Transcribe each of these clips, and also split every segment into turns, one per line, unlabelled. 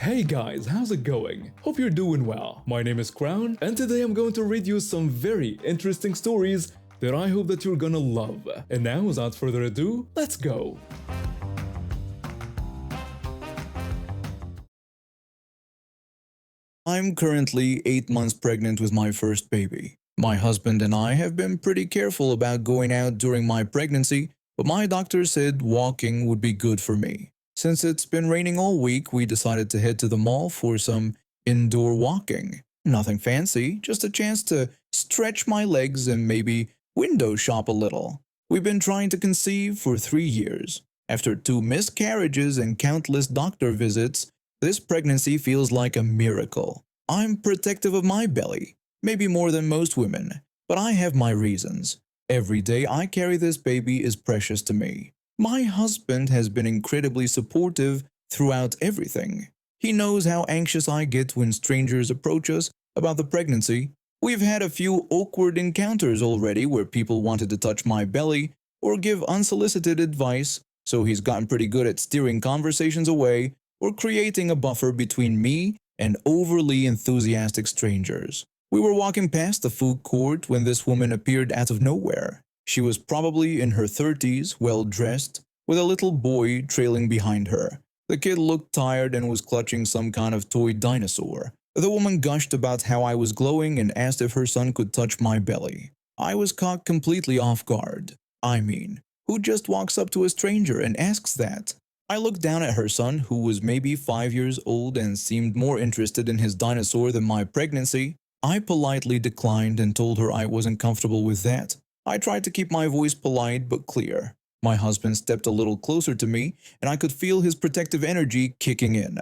Hey guys, how's it going? Hope you're doing well. My name is Crown, and today I'm going to read you some very interesting stories that I hope that you're gonna love. And now, without further ado, let's go!
I'm currently 8 months pregnant with my first baby. My husband and I have been pretty careful about going out during my pregnancy, but my doctor said walking would be good for me. Since it's been raining all week, we decided to head to the mall for some indoor walking. Nothing fancy, just a chance to stretch my legs and maybe window shop a little. We've been trying to conceive for 3 years. After 2 miscarriages and countless doctor visits, this pregnancy feels like a miracle. I'm protective of my belly, maybe more than most women, but I have my reasons. Every day I carry this baby is precious to me. My husband has been incredibly supportive throughout everything. He knows how anxious I get when strangers approach us about the pregnancy. We've had a few awkward encounters already where people wanted to touch my belly or give unsolicited advice, so he's gotten pretty good at steering conversations away or creating a buffer between me and overly enthusiastic strangers. We were walking past the food court when this woman appeared out of nowhere. She was probably in her 30s, well dressed, with a little boy trailing behind her. The kid looked tired and was clutching some kind of toy dinosaur. The woman gushed about how I was glowing and asked if her son could touch my belly. I was caught completely off guard. I mean, who just walks up to a stranger and asks that? I looked down at her son, who was maybe 5 years old and seemed more interested in his dinosaur than my pregnancy. I politely declined and told her I wasn't comfortable with that. I tried to keep my voice polite but clear. My husband stepped a little closer to me, and I could feel his protective energy kicking in.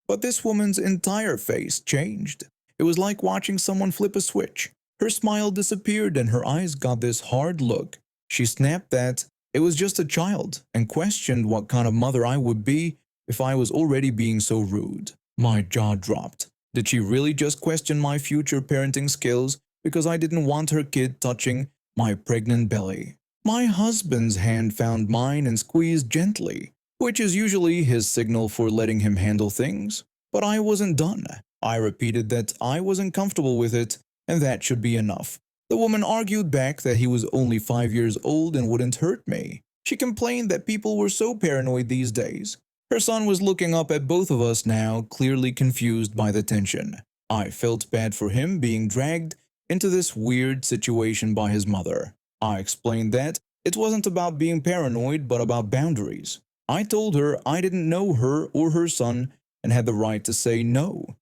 But this woman's entire face changed. It was like watching someone flip a switch. Her smile disappeared and her eyes got this hard look. She snapped that it was just a child and questioned what kind of mother I would be if I was already being so rude. My jaw dropped. Did she really just question my future parenting skills because I didn't want her kid touching my pregnant belly? My husband's hand found mine and squeezed gently, which is usually his signal for letting him handle things. But I wasn't done. I repeated that I wasn't comfortable with it and that should be enough. The woman argued back that he was only 5 years old and wouldn't hurt me. She complained that people were so paranoid these days. Her son was looking up at both of us now, clearly confused by the tension. I felt bad for him being dragged into this weird situation by his mother. I explained that it wasn't about being paranoid but about boundaries. I told her I didn't know her or her son and had the right to say no.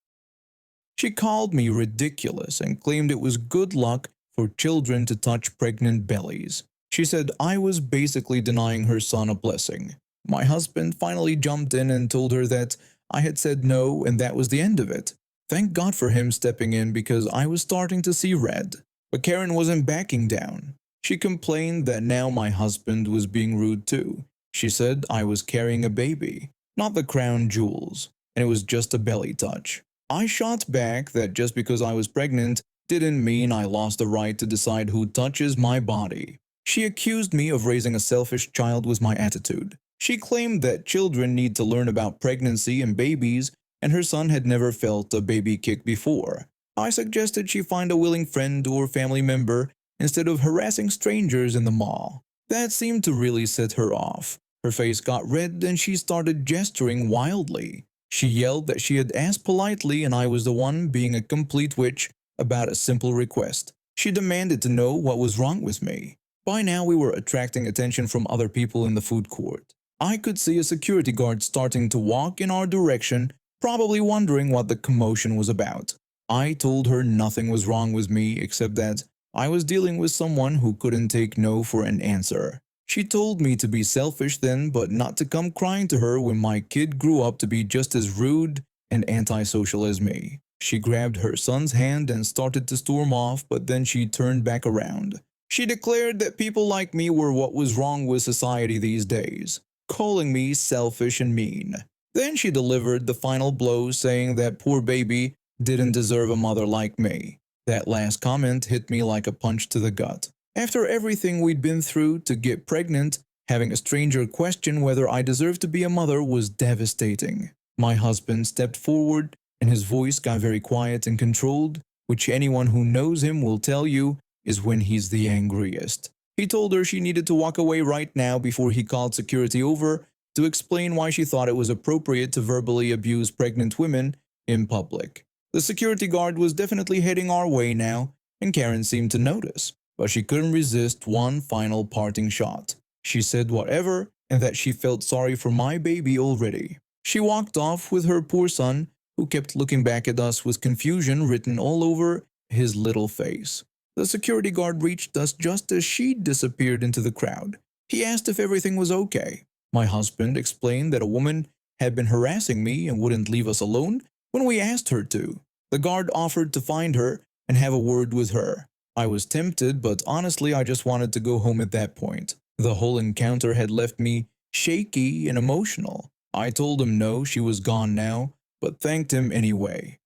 She called me ridiculous and claimed it was good luck for children to touch pregnant bellies. She said I was basically denying her son a blessing. My husband finally jumped in and told her that I had said no and that was the end of it. Thank God for him stepping in because I was starting to see red. But Karen wasn't backing down. She complained that now my husband was being rude too. She said I was carrying a baby, not the crown jewels, and it was just a belly touch. I shot back that just because I was pregnant didn't mean I lost the right to decide who touches my body. She accused me of raising a selfish child with my attitude. She claimed that children need to learn about pregnancy and babies, and her son had never felt a baby kick before. I suggested she find a willing friend or family member instead of harassing strangers in the mall. That seemed to really set her off. Her face got red and she started gesturing wildly. She yelled that she had asked politely and I was the one being a complete witch about a simple request. She demanded to know what was wrong with me. By now we were attracting attention from other people in the food court. I could see a security guard starting to walk in our direction, probably wondering what the commotion was about. I told her nothing was wrong with me except that I was dealing with someone who couldn't take no for an answer. She told me to be selfish then, but not to come crying to her when my kid grew up to be just as rude and antisocial as me. She grabbed her son's hand and started to storm off, but then she turned back around. She declared that people like me were what was wrong with society these days, calling me selfish and mean. Then she delivered the final blow, saying that poor baby didn't deserve a mother like me. That last comment hit me like a punch to the gut. After everything we'd been through to get pregnant, having a stranger question whether I deserved to be a mother was devastating. My husband stepped forward and his voice got very quiet and controlled, which anyone who knows him will tell you is when he's the angriest. He told her she needed to walk away right now before he called security over to explain why she thought it was appropriate to verbally abuse pregnant women in public. The security guard was definitely heading our way now, and Karen seemed to notice, but she couldn't resist one final parting shot. She said whatever, and that she felt sorry for my baby already. She walked off with her poor son, who kept looking back at us with confusion written all over his little face. The security guard reached us just as she disappeared into the crowd. He asked if everything was okay. My husband explained that a woman had been harassing me and wouldn't leave us alone when we asked her to. The guard offered to find her and have a word with her. I was tempted, but honestly I just wanted to go home at that point. The whole encounter had left me shaky and emotional. I told him no, she was gone now, but thanked him anyway.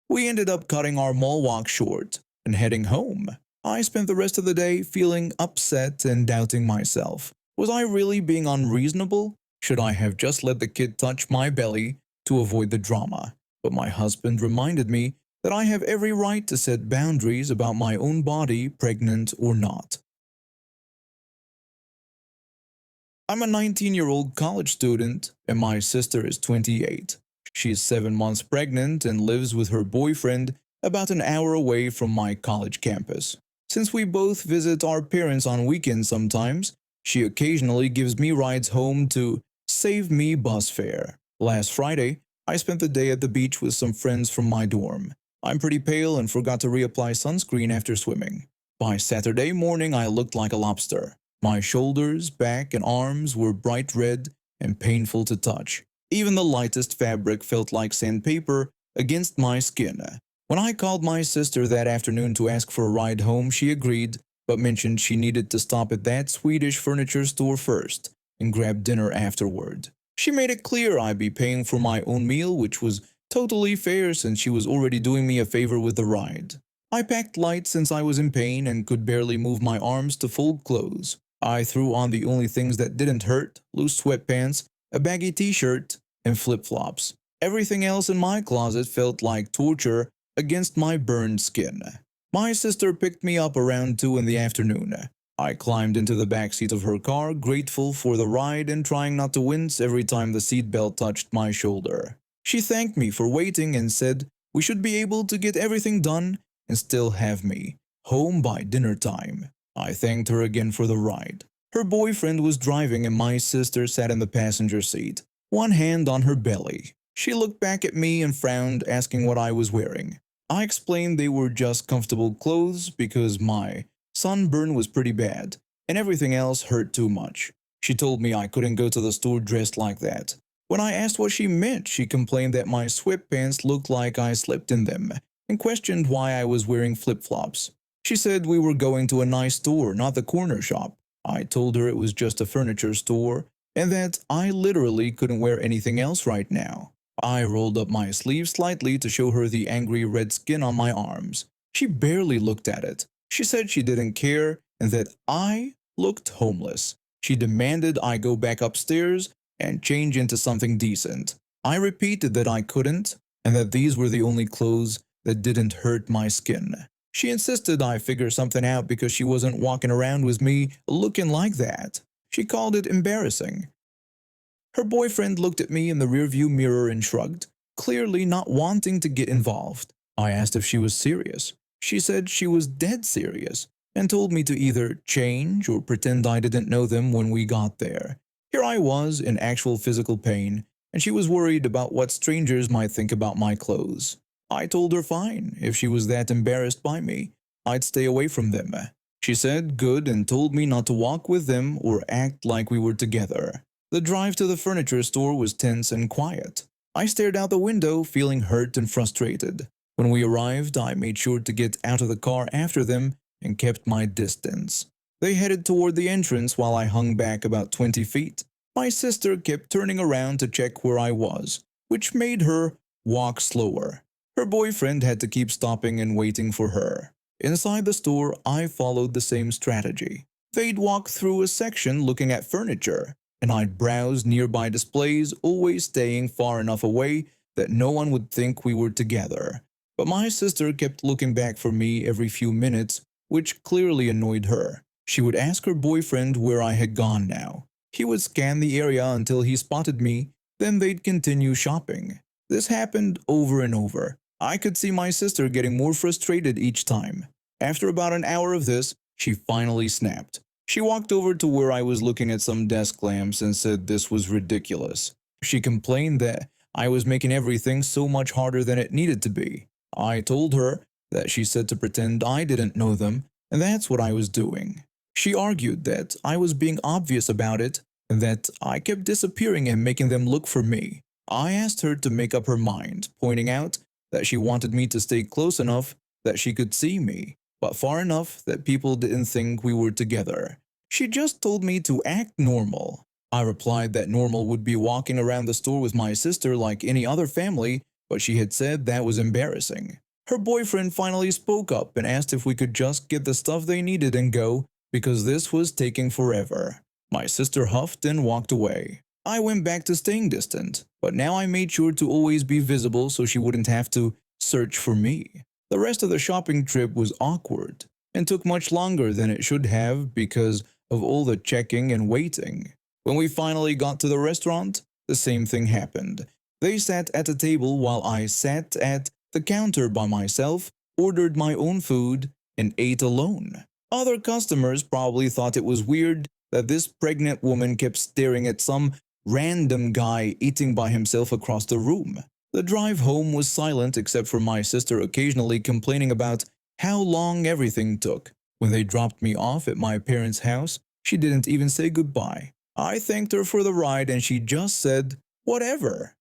We ended up cutting our mall walk short and heading home. I spent the rest of the day feeling upset and doubting myself. Was I really being unreasonable? Should I have just let the kid touch my belly to avoid the drama? But my husband reminded me that I have every right to set boundaries about my own body, pregnant or not. I'm a 19-year-old college student and my sister is 28. She is 7 months pregnant and lives with her boyfriend about an hour away from my college campus. Since we both visit our parents on weekends sometimes, she occasionally gives me rides home to save me bus fare. Last Friday, I spent the day at the beach with some friends from my dorm. I'm pretty pale and forgot to reapply sunscreen after swimming. By Saturday morning, I looked like a lobster. My shoulders, back, and arms were bright red and painful to touch. Even the lightest fabric felt like sandpaper against my skin. When I called my sister that afternoon to ask for a ride home, she agreed, but mentioned she needed to stop at that Swedish furniture store first and grab dinner afterward. She made it clear I'd be paying for my own meal, which was totally fair since she was already doing me a favor with the ride. I packed light since I was in pain and could barely move my arms to fold clothes. I threw on the only things that didn't hurt: loose sweatpants, a baggy t-shirt, and flip-flops. Everything else in my closet felt like torture against my burned skin. My sister picked me up around 2 in the afternoon. I climbed into the backseat of her car, grateful for the ride and trying not to wince every time the seatbelt touched my shoulder. She thanked me for waiting and said we should be able to get everything done and still have me home by dinner time. I thanked her again for the ride. Her boyfriend was driving and my sister sat in the passenger seat, one hand on her belly. She looked back at me and frowned, asking what I was wearing. I explained they were just comfortable clothes because my sunburn was pretty bad and everything else hurt too much. She told me I couldn't go to the store dressed like that. When I asked what she meant, she complained that my sweatpants looked like I slept in them and questioned why I was wearing flip-flops. She said we were going to a nice store, not the corner shop. I told her it was just a furniture store and that I literally couldn't wear anything else right now. I rolled up my sleeve slightly to show her the angry red skin on my arms. She barely looked at it. She said she didn't care and that I looked homeless. She demanded I go back upstairs and change into something decent. I repeated that I couldn't and that these were the only clothes that didn't hurt my skin. She insisted I figure something out because she wasn't walking around with me looking like that. She called it embarrassing. Her boyfriend looked at me in the rearview mirror and shrugged, clearly not wanting to get involved. I asked if she was serious. She said she was dead serious and told me to either change or pretend I didn't know them when we got there. Here I was in actual physical pain, and she was worried about what strangers might think about my clothes. I told her fine, if she was that embarrassed by me, I'd stay away from them. She said good and told me not to walk with them or act like we were together. The drive to the furniture store was tense and quiet. I stared out the window, feeling hurt and frustrated. When we arrived, I made sure to get out of the car after them and kept my distance. They headed toward the entrance while I hung back about 20 feet. My sister kept turning around to check where I was, which made her walk slower. Her boyfriend had to keep stopping and waiting for her. Inside the store, I followed the same strategy. They'd walk through a section looking at furniture, and I'd browse nearby displays, always staying far enough away that no one would think we were together. But my sister kept looking back for me every few minutes, which clearly annoyed her. She would ask her boyfriend where I had gone now. He would scan the area until he spotted me, then they'd continue shopping. This happened over and over. I could see my sister getting more frustrated each time. After about an hour of this, she finally snapped. She walked over to where I was looking at some desk lamps and said this was ridiculous. She complained that I was making everything so much harder than it needed to be. I told her that she said to pretend I didn't know them, and that's what I was doing. She argued that I was being obvious about it and that I kept disappearing and making them look for me. I asked her to make up her mind, pointing out that she wanted me to stay close enough that she could see me, but far enough that people didn't think we were together. She just told me to act normal. I replied that normal would be walking around the store with my sister like any other family, but she had said that was embarrassing. Her boyfriend finally spoke up and asked if we could just get the stuff they needed and go, because this was taking forever. My sister huffed and walked away. I went back to staying distant, but now I made sure to always be visible so she wouldn't have to search for me. The rest of the shopping trip was awkward and took much longer than it should have because of all the checking and waiting. When we finally got to the restaurant, the same thing happened. They sat at a table while I sat at the counter by myself, ordered my own food, and ate alone. Other customers probably thought it was weird that this pregnant woman kept staring at some random guy eating by himself across the room. The drive home was silent except for my sister occasionally complaining about how long everything took. When they dropped me off at my parents' house, she didn't even say goodbye. I thanked her for the ride and she just said, "Whatever."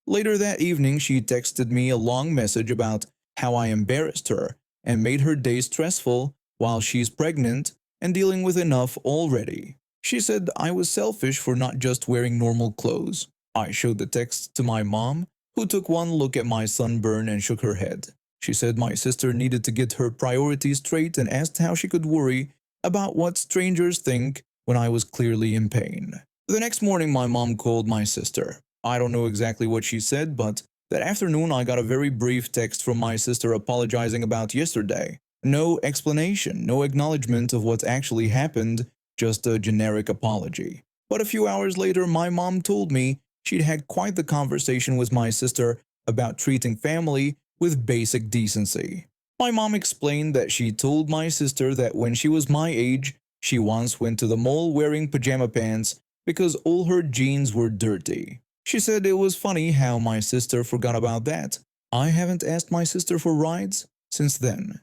Later that evening, she texted me a long message about how I embarrassed her and made her day stressful while she's pregnant and dealing with enough already. She said I was selfish for not just wearing normal clothes. I showed the text to my mom, who took one look at my sunburn and shook her head. She said my sister needed to get her priorities straight and asked how she could worry about what strangers think when I was clearly in pain. The next morning, my mom called my sister. I don't know exactly what she said, but that afternoon I got a very brief text from my sister apologizing about yesterday. No explanation, no acknowledgement of what actually happened, just a generic apology. But a few hours later, my mom told me she'd had quite the conversation with my sister about treating family with basic decency. My mom explained that she told my sister that when she was my age, she once went to the mall wearing pajama pants because all her jeans were dirty. She said it was funny how my sister forgot about that. I haven't asked my sister for rides since then.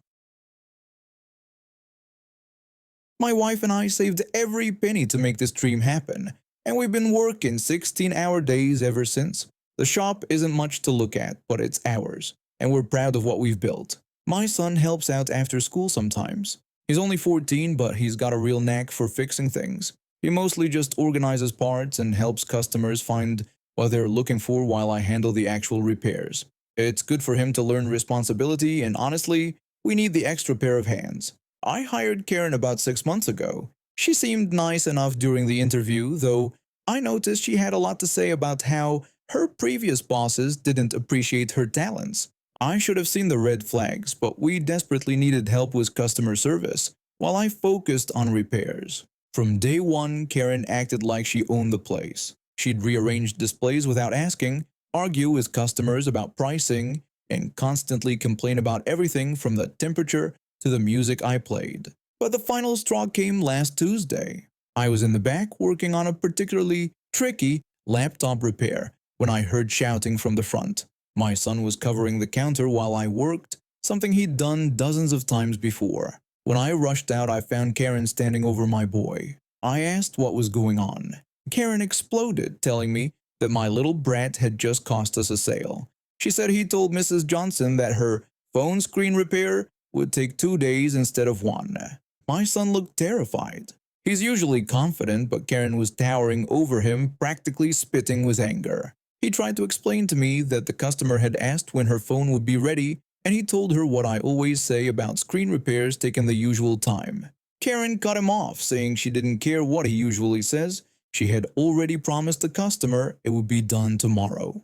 My wife and I saved every penny to make this dream happen, and we've been working 16-hour days ever since. The shop isn't much to look at, but it's ours, and we're proud of what we've built. My son helps out after school sometimes. He's only 14, but he's got a real knack for fixing things. He mostly just organizes parts and helps customers find what they're looking for while I handle the actual repairs. It's good for him to learn responsibility, and honestly, we need the extra pair of hands. I hired Karen about 6 months ago. She seemed nice enough during the interview, though I noticed she had a lot to say about how her previous bosses didn't appreciate her talents. I should have seen the red flags, but we desperately needed help with customer service, while I focused on repairs. From day one, Karen acted like she owned the place. She'd rearrange displays without asking, argue with customers about pricing, and constantly complain about everything from the temperature to the music I played. But the final straw came last Tuesday. I was in the back working on a particularly tricky laptop repair when I heard shouting from the front. My son was covering the counter while I worked, something he'd done dozens of times before. When I rushed out, I found Karen standing over my boy. I asked what was going on. Karen exploded, telling me that my little brat had just cost us a sale. She said he told Mrs. Johnson that her phone screen repair would take 2 days instead of 1. My son looked terrified. He's usually confident, but Karen was towering over him, practically spitting with anger. He tried to explain to me that the customer had asked when her phone would be ready, and he told her what I always say about screen repairs taking the usual time. Karen cut him off, saying she didn't care what he usually says, She had already promised the customer it would be done tomorrow.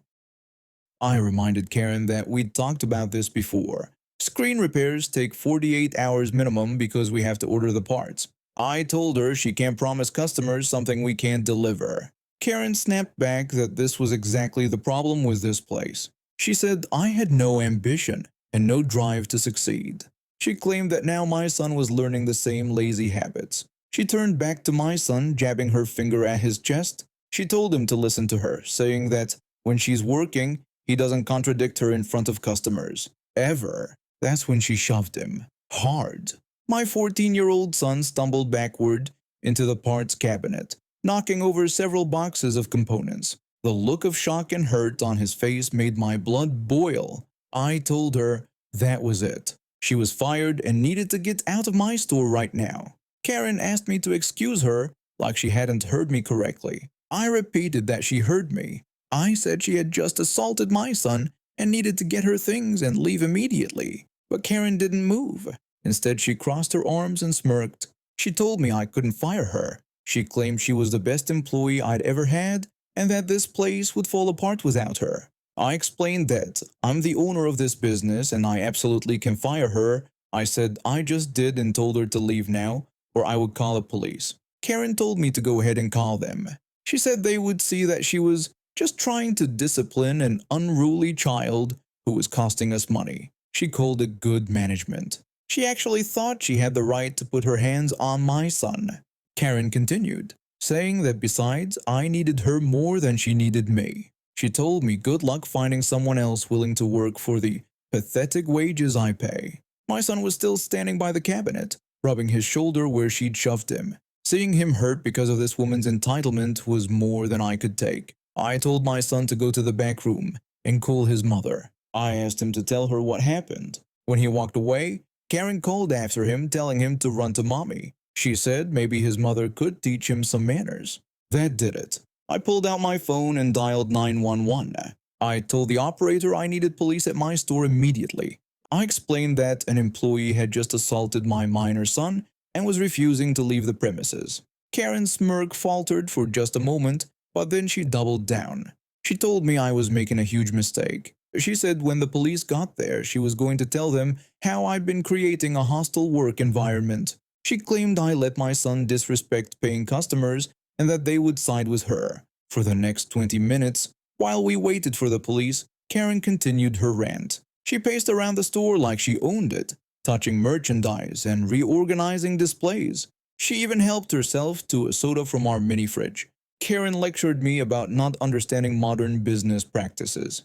I reminded Karen that we'd talked about this before. Screen repairs take 48 hours minimum because we have to order the parts. I told her she can't promise customers something we can't deliver. Karen snapped back that this was exactly the problem with this place. She said I had no ambition and no drive to succeed. She claimed that now my son was learning the same lazy habits. She turned back to my son, jabbing her finger at his chest. She told him to listen to her, saying that when she's working, he doesn't contradict her in front of customers. Ever. That's when she shoved him. Hard. My 14-year-old son stumbled backward into the parts cabinet, knocking over several boxes of components. The look of shock and hurt on his face made my blood boil. I told her that was it. She was fired and needed to get out of my store right now. Karen asked me to excuse her like she hadn't heard me correctly. I repeated that she heard me. I said she had just assaulted my son and needed to get her things and leave immediately. But Karen didn't move. Instead, she crossed her arms and smirked. She told me I couldn't fire her. She claimed she was the best employee I'd ever had and that this place would fall apart without her. I explained that I'm the owner of this business and I absolutely can fire her. I said I just did and told her to leave now or I would call the police. Karen told me to go ahead and call them. She said they would see that she was just trying to discipline an unruly child who was costing us money. She called it good management. She actually thought she had the right to put her hands on my son. Karen continued, saying that besides, I needed her more than she needed me. She told me good luck finding someone else willing to work for the pathetic wages I pay. My son was still standing by the cabinet, rubbing his shoulder where she'd shoved him. Seeing him hurt because of this woman's entitlement was more than I could take. I told my son to go to the back room and call his mother. I asked him to tell her what happened. When he walked away, Karen called after him, telling him to run to mommy. She said maybe his mother could teach him some manners. That did it. I pulled out my phone and dialed 911. I told the operator I needed police at my store immediately. I explained that an employee had just assaulted my minor son and was refusing to leave the premises. Karen's smirk faltered for just a moment, but then she doubled down. She told me I was making a huge mistake. She said when the police got there, she was going to tell them how I'd been creating a hostile work environment. She claimed I let my son disrespect paying customers and that they would side with her. For the next 20 minutes, while we waited for the police, Karen continued her rant. She paced around the store like she owned it, touching merchandise and reorganizing displays. She even helped herself to a soda from our mini fridge. Karen lectured me about not understanding modern business practices.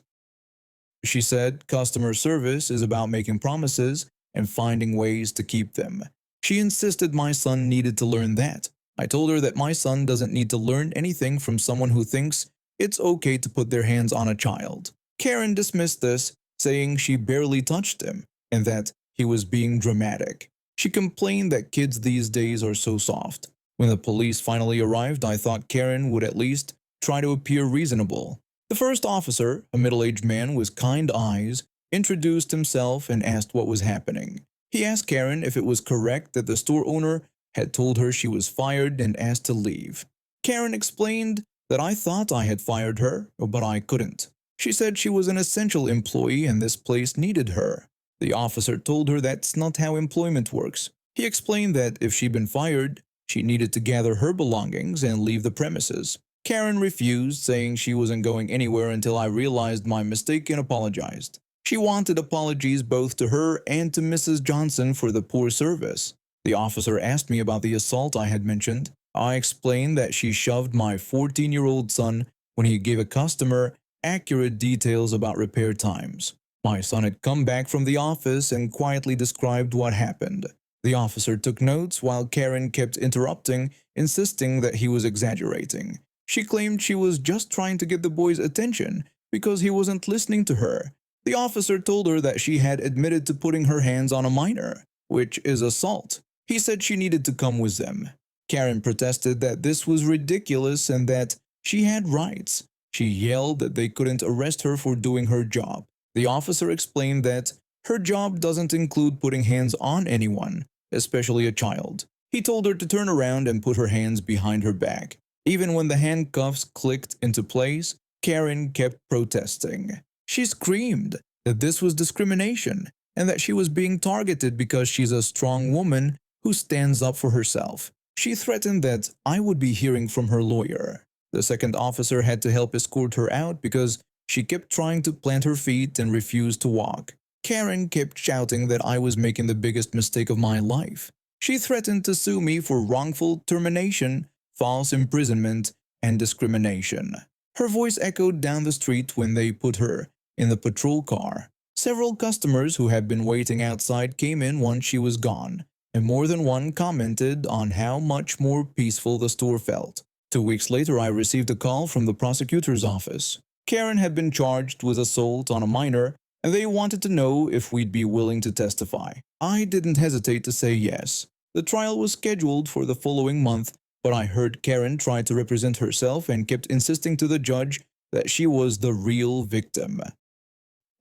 She said customer service is about making promises and finding ways to keep them. She insisted my son needed to learn that. I told her that my son doesn't need to learn anything from someone who thinks it's okay to put their hands on a child. Karen dismissed this, saying she barely touched him and that he was being dramatic. She complained that kids these days are so soft. When the police finally arrived, I thought Karen would at least try to appear reasonable. The first officer, a middle-aged man with kind eyes, introduced himself and asked what was happening. He asked Karen if it was correct that the store owner had told her she was fired and asked to leave. Karen explained that I thought I had fired her, but I couldn't. She said she was an essential employee and this place needed her. The officer told her that's not how employment works. He explained that if she'd been fired, she needed to gather her belongings and leave the premises. Karen refused, saying she wasn't going anywhere until I realized my mistake and apologized. She wanted apologies both to her and to Mrs. Johnson for the poor service. The officer asked me about the assault I had mentioned. I explained that she shoved my 14-year-old son when he gave a customer accurate details about repair times. My son had come back from the office and quietly described what happened. The officer took notes while Karen kept interrupting, insisting that he was exaggerating. She claimed she was just trying to get the boy's attention because he wasn't listening to her. The officer told her that she had admitted to putting her hands on a minor, which is assault. He said she needed to come with them. Karen protested that this was ridiculous and that she had rights. She yelled that they couldn't arrest her for doing her job. The officer explained that her job doesn't include putting hands on anyone, especially a child. He told her to turn around and put her hands behind her back. Even when the handcuffs clicked into place, Karen kept protesting. She screamed that this was discrimination and that she was being targeted because she's a strong woman who stands up for herself. She threatened that I would be hearing from her lawyer. The second officer had to help escort her out because she kept trying to plant her feet and refused to walk. Karen kept shouting that I was making the biggest mistake of my life. She threatened to sue me for wrongful termination, false imprisonment, and discrimination. Her voice echoed down the street when they put her in the patrol car. Several customers who had been waiting outside came in once she was gone, and more than one commented on how much more peaceful the store felt. 2 weeks later, I received a call from the prosecutor's office. Karen had been charged with assault on a minor, and they wanted to know if we'd be willing to testify. I didn't hesitate to say yes. The trial was scheduled for the following month, but I heard Karen try to represent herself and kept insisting to the judge that she was the real victim.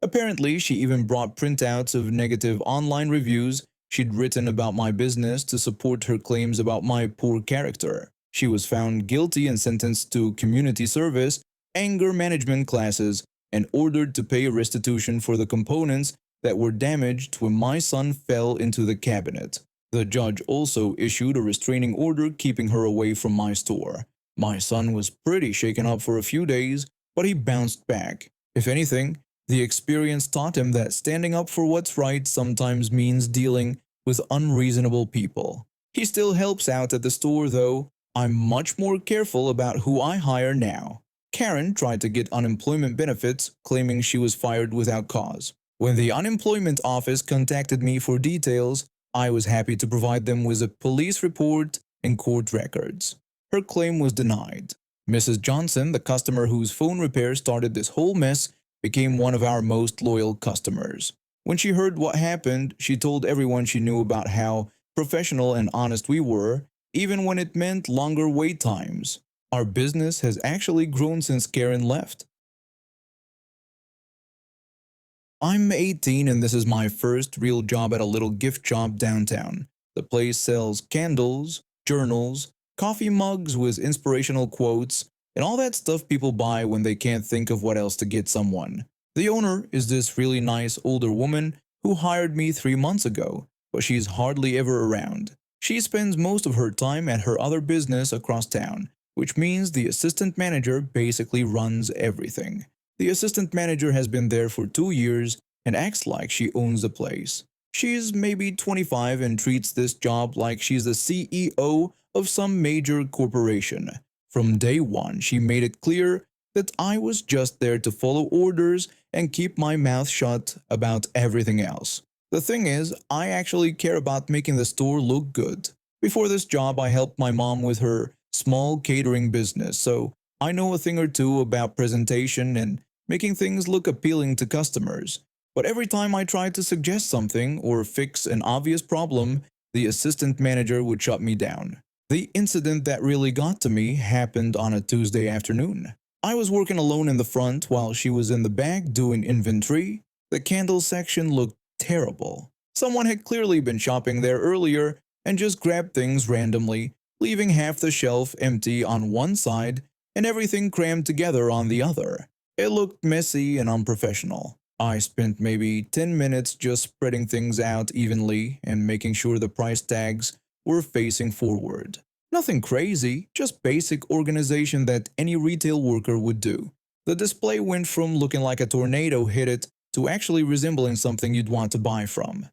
Apparently, she even brought printouts of negative online reviews she'd written about my business to support her claims about my poor character. She was found guilty and sentenced to community service, anger management classes, and ordered to pay restitution for the components that were damaged when my son fell into the cabinet. The judge also issued a restraining order keeping her away from my store. My son was pretty shaken up for a few days, but he bounced back. If anything, the experience taught him that standing up for what's right sometimes means dealing with unreasonable people. He still helps out at the store though. I'm much more careful about who I hire now. Karen tried to get unemployment benefits, claiming she was fired without cause. When the unemployment office contacted me for details, I was happy to provide them with a police report and court records. Her claim was denied. Mrs. Johnson, the customer whose phone repair started this whole mess, became one of our most loyal customers. When she heard what happened, she told everyone she knew about how professional and honest we were, even when it meant longer wait times. Our business has actually grown since Karen left. I'm 18 and this is my first real job at a little gift shop downtown. The place sells candles, journals, coffee mugs with inspirational quotes, and all that stuff people buy when they can't think of what else to get someone. The owner is this really nice older woman who hired me 3 months ago, but she's hardly ever around. She spends most of her time at her other business across town, which means the assistant manager basically runs everything. The assistant manager has been there for 2 years and acts like she owns the place. She's maybe 25 and treats this job like she's the CEO of some major corporation. From day one, she made it clear that I was just there to follow orders and keep my mouth shut about everything else. The thing is, I actually care about making the store look good. Before this job, I helped my mom with her small catering business, so I know a thing or two about presentation and making things look appealing to customers. But every time I tried to suggest something or fix an obvious problem, the assistant manager would shut me down. The incident that really got to me happened on a Tuesday afternoon. I was working alone in the front while she was in the back doing inventory. The candle section looked terrible. Someone had clearly been shopping there earlier and just grabbed things randomly, leaving half the shelf empty on one side and everything crammed together on the other. It looked messy and unprofessional. I spent maybe 10 minutes just spreading things out evenly and making sure the price tags were facing forward. Nothing crazy, just basic organization that any retail worker would do. The display went from looking like a tornado hit it to actually resembling something you'd want to buy from.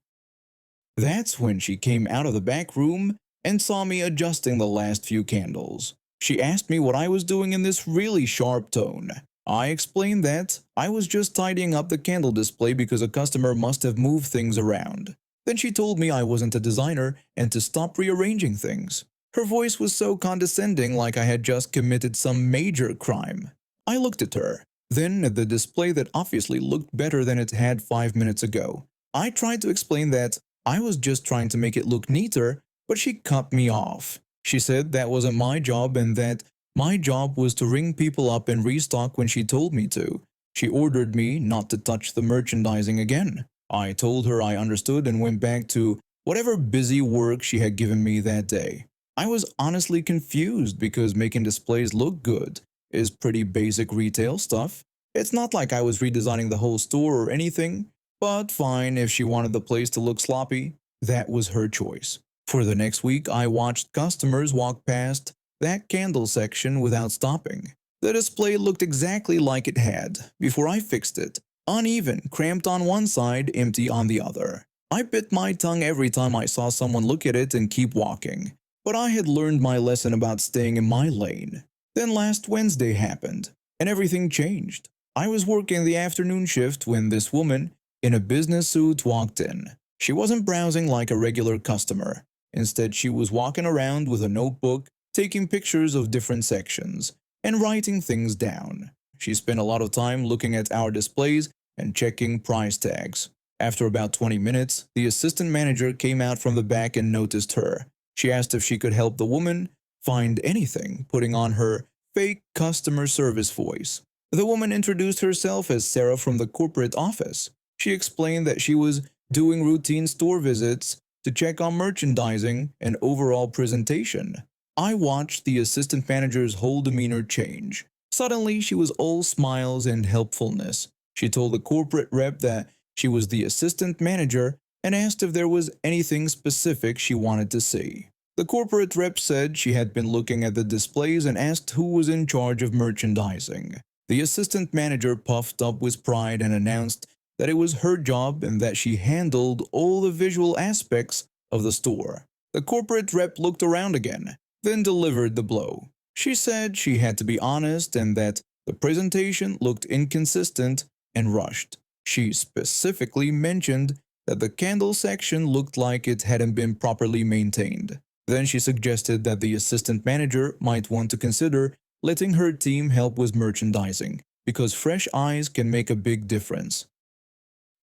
That's when she came out of the back room and saw me adjusting the last few candles. She asked me what I was doing in this really sharp tone. I explained that I was just tidying up the candle display because a customer must have moved things around. Then she told me I wasn't a designer and to stop rearranging things. Her voice was so condescending, like I had just committed some major crime. I looked at her, then at the display that obviously looked better than it had 5 minutes ago. I tried to explain that I was just trying to make it look neater, but she cut me off. She said that wasn't my job and that my job was to ring people up and restock when she told me to. She ordered me not to touch the merchandising again. I told her I understood and went back to whatever busy work she had given me that day. I was honestly confused because making displays look good is pretty basic retail stuff. It's not like I was redesigning the whole store or anything, but fine if she wanted the place to look sloppy, that was her choice. For the next week, I watched customers walk past that candle section without stopping. The display looked exactly like it had before I fixed it, uneven, cramped on one side, empty on the other. I bit my tongue every time I saw someone look at it and keep walking. But I had learned my lesson about staying in my lane. Then last Wednesday happened, and everything changed. I was working the afternoon shift when this woman in a business suit walked in. She wasn't browsing like a regular customer. Instead, she was walking around with a notebook, taking pictures of different sections, and writing things down. She spent a lot of time looking at our displays and checking price tags. After about 20 minutes, the assistant manager came out from the back and noticed her. She asked if she could help the woman find anything, putting on her fake customer service voice. The woman introduced herself as Sarah from the corporate office. She explained that she was doing routine store visits to check on merchandising and overall presentation. I watched the assistant manager's whole demeanor change. Suddenly, she was all smiles and helpfulness. She told the corporate rep that she was the assistant manager and asked if there was anything specific she wanted to see. The corporate rep said she had been looking at the displays and asked who was in charge of merchandising. The assistant manager puffed up with pride and announced that it was her job and that she handled all the visual aspects of the store. The corporate rep looked around again, then delivered the blow. She said she had to be honest and that the presentation looked inconsistent and rushed. She specifically mentioned that the candle section looked like it hadn't been properly maintained. Then she suggested that the assistant manager might want to consider letting her team help with merchandising, because fresh eyes can make a big difference.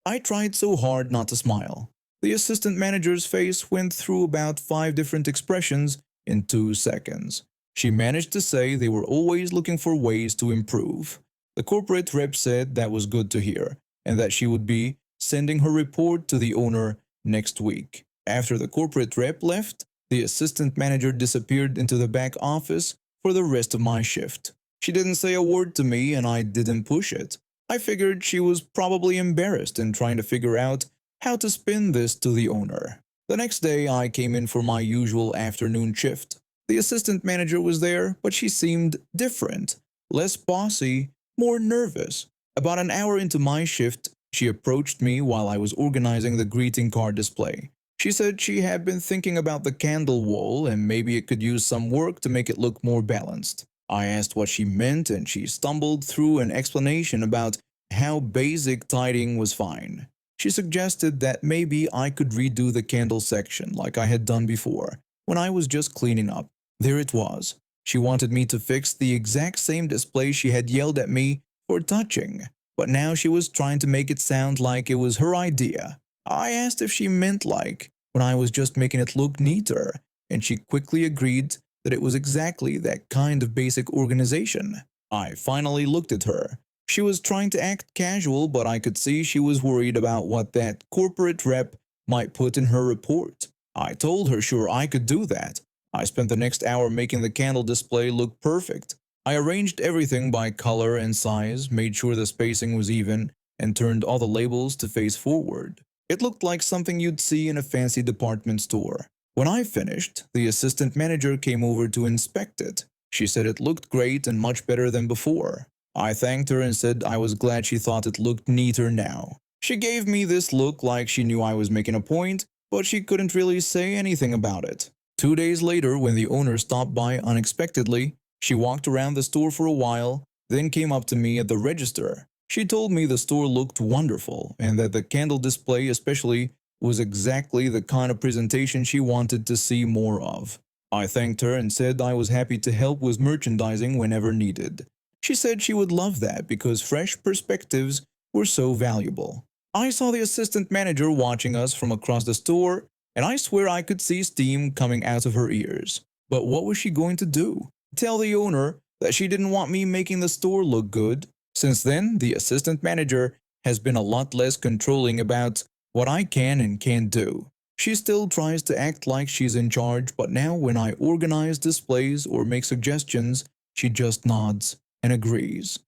I tried so hard not to smile. The assistant manager's face went through about 5 different expressions in 2 seconds. She managed to say they were always looking for ways to improve. The corporate rep said that was good to hear, and that she would be sending her report to the owner next week. After the corporate rep left, the assistant manager disappeared into the back office for the rest of my shift. She didn't say a word to me and I didn't push it. I figured she was probably embarrassed and trying to figure out how to spin this to the owner. The next day, I came in for my usual afternoon shift. The assistant manager was there, but she seemed different, less bossy, more nervous. About an hour into my shift, she approached me while I was organizing the greeting card display. She said she had been thinking about the candle wall and maybe it could use some work to make it look more balanced. I asked what she meant and she stumbled through an explanation about how basic tidying was fine. She suggested that maybe I could redo the candle section like I had done before, when I was just cleaning up. There it was. She wanted me to fix the exact same display she had yelled at me for touching, but now she was trying to make it sound like it was her idea. I asked if she meant like when I was just making it look neater, and she quickly agreed that it was exactly that kind of basic organization. I finally looked at her. She was trying to act casual, but I could see she was worried about what that corporate rep might put in her report. I told her sure I could do that. I spent the next hour making the candle display look perfect. I arranged everything by color and size, made sure the spacing was even, and turned all the labels to face forward. It looked like something you'd see in a fancy department store. When I finished, the assistant manager came over to inspect it. She said it looked great and much better than before. I thanked her and said I was glad she thought it looked neater now. She gave me this look like she knew I was making a point, but she couldn't really say anything about it. 2 days later, when the owner stopped by unexpectedly, she walked around the store for a while, then came up to me at the register. She told me the store looked wonderful and that the candle display especially was exactly the kind of presentation she wanted to see more of. I thanked her and said I was happy to help with merchandising whenever needed. She said she would love that because fresh perspectives were so valuable. I saw the assistant manager watching us from across the store, and I swear I could see steam coming out of her ears. But what was she going to do? Tell the owner that she didn't want me making the store look good? Since then, the assistant manager has been a lot less controlling about what I can and can't do. She still tries to act like she's in charge, but now when I organize displays or make suggestions, she just nods and agrees.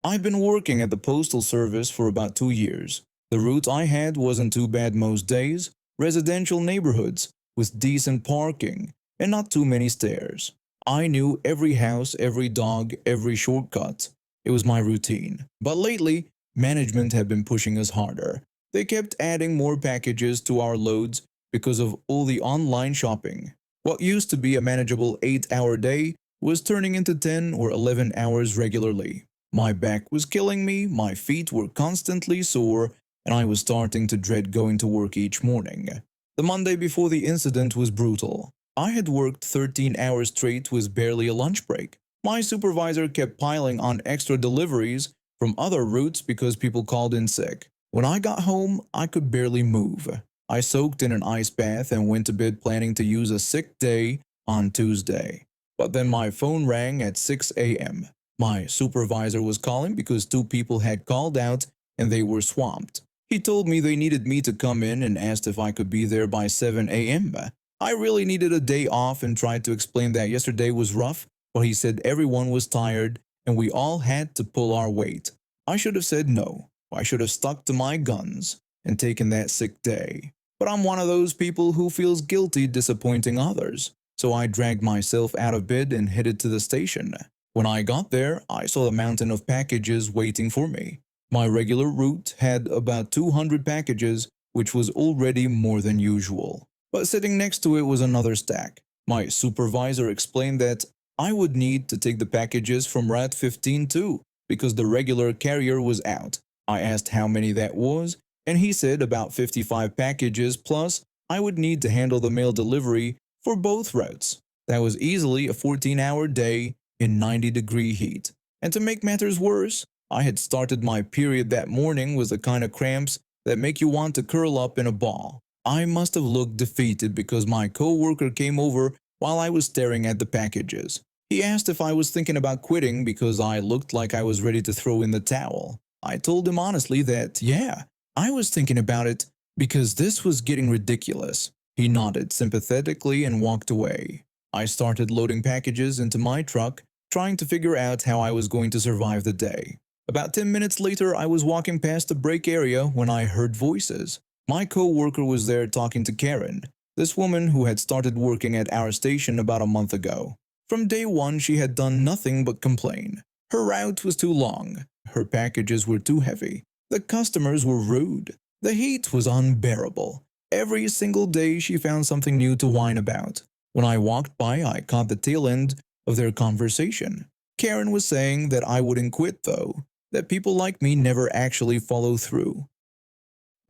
I've been working at the postal service for about 2 years. The route I had wasn't too bad most days, residential neighborhoods with decent parking and not too many stairs. I knew every house, every dog, every shortcut. It was my routine. But lately, management had been pushing us harder. They kept adding more packages to our loads because of all the online shopping. What used to be a manageable 8-hour day was turning into 10 or 11 hours regularly. My back was killing me, my feet were constantly sore, and I was starting to dread going to work each morning. The Monday before the incident was brutal. I had worked 13 hours straight with barely a lunch break. My supervisor kept piling on extra deliveries from other routes because people called in sick. When I got home, I could barely move. I soaked in an ice bath and went to bed planning to use a sick day on Tuesday. But then my phone rang at 6 a.m. My supervisor was calling because 2 people had called out and they were swamped. He told me they needed me to come in and asked if I could be there by 7 a.m. I really needed a day off and tried to explain that yesterday was rough, but he said everyone was tired and we all had to pull our weight. I should have said no. I should have stuck to my guns and taken that sick day. But I'm one of those people who feels guilty disappointing others, so I dragged myself out of bed and headed to the station. When I got there, I saw a mountain of packages waiting for me. My regular route had about 200 packages, which was already more than usual. But sitting next to it was another stack. My supervisor explained that I would need to take the packages from Route 15 too, because the regular carrier was out. I asked how many that was, and he said about 55 packages plus I would need to handle the mail delivery for both routes. That was easily a 14-hour day in 90-degree heat. And to make matters worse, I had started my period that morning with the kind of cramps that make you want to curl up in a ball. I must have looked defeated because my co-worker came over while I was staring at the packages. He asked if I was thinking about quitting because I looked like I was ready to throw in the towel. I told him honestly that, yeah, I was thinking about it because this was getting ridiculous. He nodded sympathetically and walked away. I started loading packages into my truck, trying to figure out how I was going to survive the day. About 10 minutes later, I was walking past the break area when I heard voices. My co-worker was there talking to Karen, this woman who had started working at our station about a month ago. From day one, she had done nothing but complain. Her route was too long. Her packages were too heavy. The customers were rude. The heat was unbearable. Every single day she found something new to whine about. When I walked by, I caught the tail end of their conversation. Karen was saying that I wouldn't quit though, that people like me never actually follow through.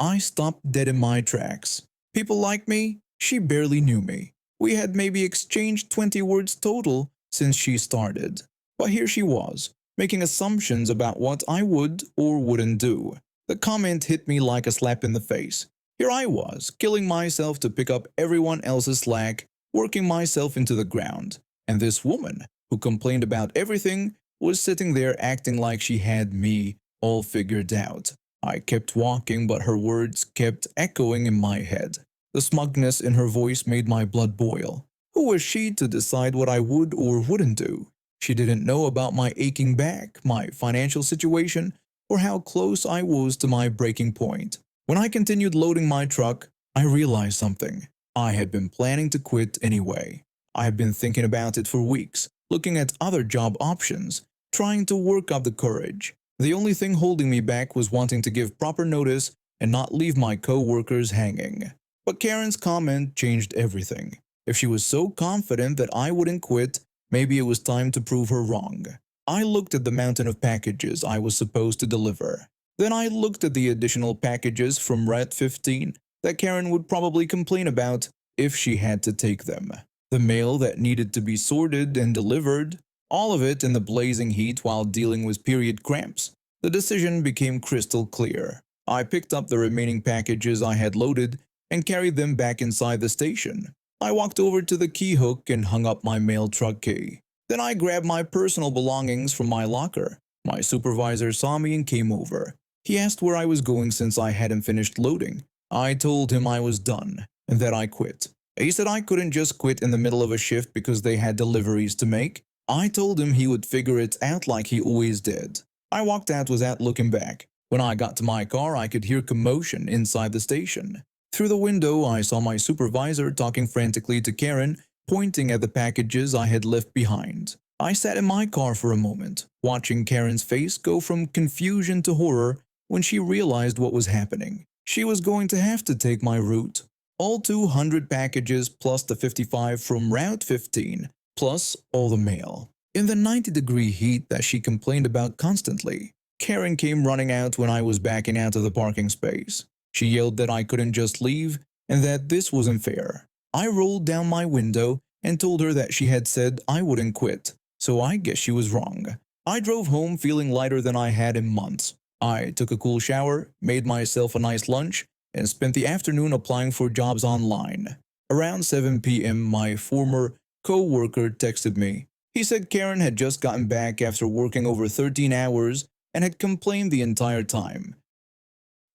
I stopped dead in my tracks. People like me? She barely knew me. We had maybe exchanged 20 words total since she started. But here she was, making assumptions about what I would or wouldn't do. The comment hit me like a slap in the face. Here I was, killing myself to pick up everyone else's slack, working myself into the ground. And this woman, who complained about everything, was sitting there acting like she had me all figured out. I kept walking, but her words kept echoing in my head. The smugness in her voice made my blood boil. Who was she to decide what I would or wouldn't do? She didn't know about my aching back, my financial situation, or how close I was to my breaking point. When I continued loading my truck, I realized something. I had been planning to quit anyway. I had been thinking about it for weeks, looking at other job options, trying to work up the courage. The only thing holding me back was wanting to give proper notice and not leave my co-workers hanging. But Karen's comment changed everything. If she was so confident that I wouldn't quit, maybe it was time to prove her wrong. I looked at the mountain of packages I was supposed to deliver. Then I looked at the additional packages from Route 15 that Karen would probably complain about if she had to take them. The mail that needed to be sorted and delivered, all of it in the blazing heat while dealing with period cramps. The decision became crystal clear. I picked up the remaining packages I had loaded and carried them back inside the station. I walked over to the key hook and hung up my mail truck key. Then I grabbed my personal belongings from my locker. My supervisor saw me and came over. He asked where I was going since I hadn't finished loading. I told him I was done and that I quit. He said I couldn't just quit in the middle of a shift because they had deliveries to make. I told him he would figure it out like he always did. I walked out without looking back. When I got to my car, I could hear commotion inside the station. Through the window, I saw my supervisor talking frantically to Karen, pointing at the packages I had left behind. I sat in my car for a moment, watching Karen's face go from confusion to horror when she realized what was happening. She was going to have to take my route. All 200 packages plus the 55 from Route 15, plus all the mail. In the 90-degree heat that she complained about constantly, Karen came running out when I was backing out of the parking space. She yelled that I couldn't just leave and that this wasn't fair. I rolled down my window and told her that she had said I wouldn't quit, so I guess she was wrong. I drove home feeling lighter than I had in months. I took a cool shower, made myself a nice lunch, and spent the afternoon applying for jobs online. Around 7 p.m., my former co-worker texted me. He said Karen had just gotten back after working over 13 hours and had complained the entire time.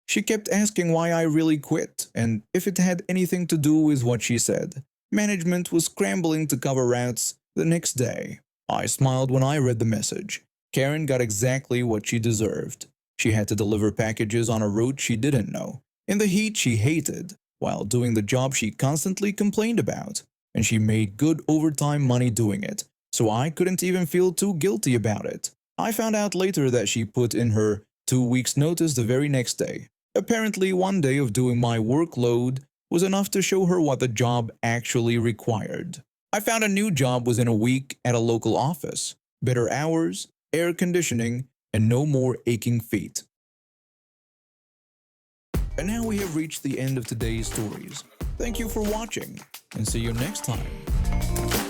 She kept asking why I really quit and if it had anything to do with what she said. Management was scrambling to cover routes the next day. I smiled when I read the message. Karen got exactly what she deserved. She had to deliver packages on a route she didn't know, in the heat she hated, while doing the job she constantly complained about. And she made good overtime money doing it, so I couldn't even feel too guilty about it. I found out later that she put in her 2 weeks' notice the very next day. Apparently, one day of doing my workload was enough to show her what the job actually required. I found a new job within a week at a local office. Better hours, air conditioning, and no more aching feet. And now we have reached the end of today's stories. Thank you for watching, and see you next time.